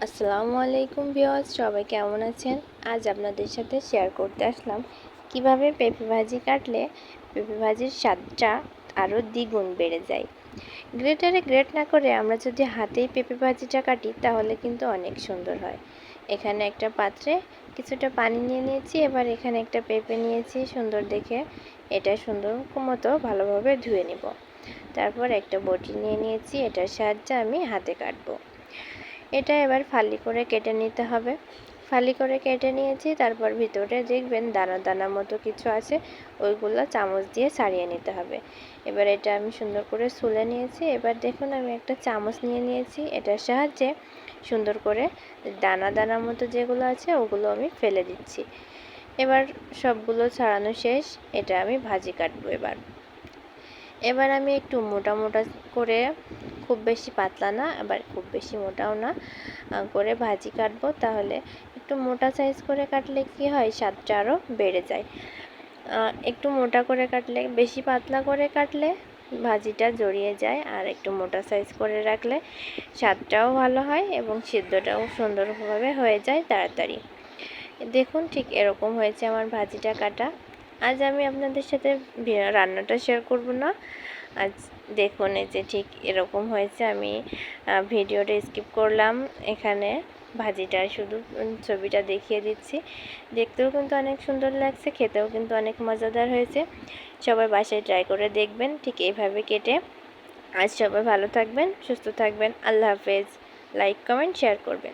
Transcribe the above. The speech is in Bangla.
আসসালামু আলাইকুম ভিউয়ার্স, সবাই কেমন আছেন? আজ আপনাদের সাথে শেয়ার করতে আসলাম কিভাবে পেঁপে ভাজি কাটলে পেঁপে ভাজির স্বাদটা আরও দ্বিগুণ বেড়ে যায়। গ্রেটারে গ্রেট না করে আমরা যদি হাতেই পেঁপে ভাজিটা কাটি তাহলে কিন্তু অনেক সুন্দর হয়। এখানে একটা পাত্রে কিছুটা পানি নিয়ে নিয়েছি। এবার এখানে একটা পেঁপে নিয়েছি সুন্দর দেখে, এটা সুন্দর মতো ভালোভাবে ধুয়ে নিব। তারপর একটা বটি নিয়ে নিয়েছি, এটার সাহায্যে আমি হাতে কাটবো। এটা এবার ফালি করে কেটে নিতে হবে। ফালি করে কেটে নিয়েছি, তারপর ভিতরে দেখবেন দানা দানা মতো কিছু আছে, ওইগুলো চামচ দিয়ে ছাড়িয়ে নিতে হবে। এবার এটা আমি সুন্দর করে ছুলে নিয়েছি। এবার দেখুন আমি একটা চামচ নিয়ে নিয়েছি, এটার সাহায্যে সুন্দর করে দানা দানা মতো যেগুলো আছে ওগুলো আমি ফেলে দিচ্ছি। এবার সবগুলো ছাড়ানো শেষ, এটা আমি ভাজি কাটবো। এবার আমি একটু মোটা মোটা করে, খুব বেশি পাতলা না আবার খুব বেশি মোটাও না করে ভাজি কাটবো। তাহলে একটু মোটা সাইজ করে কাটলে কি হয়, স্বাদটা আরও বেড়ে যায়। একটু মোটা করে কাটলে, বেশি পাতলা করে কাটলে ভাজিটা জড়িয়ে যায়, আর একটু মোটা সাইজ করে রাখলে স্বাদটাও ভালো হয় এবং সিদ্ধটাও সুন্দরভাবে হয়ে যায় তাড়াতাড়ি। দেখুন ঠিক এরকম হয়েছে আমার ভাজিটা কাটা। আজ আমি আপনাদের সাথে রান্নাটা শেয়ার করব না। আজ দেখুন এই যে ঠিক এরকম হয়েছে। আমি ভিডিওটা স্কিপ করলাম, এখানে ভাজিটার শুধু ছবিটা দেখিয়ে দিচ্ছি। দেখতেও কিন্তু অনেক সুন্দর লাগছে, খেতেও কিন্তু অনেক মজাদার হয়েছে। সবাই বাসায় ট্রাই করে দেখবেন ঠিক এইভাবে কেটে। আজ সবাই ভালো থাকবেন, সুস্থ থাকবেন। আল্লাহ হাফেজ। লাইক, কমেন্ট, শেয়ার করবেন।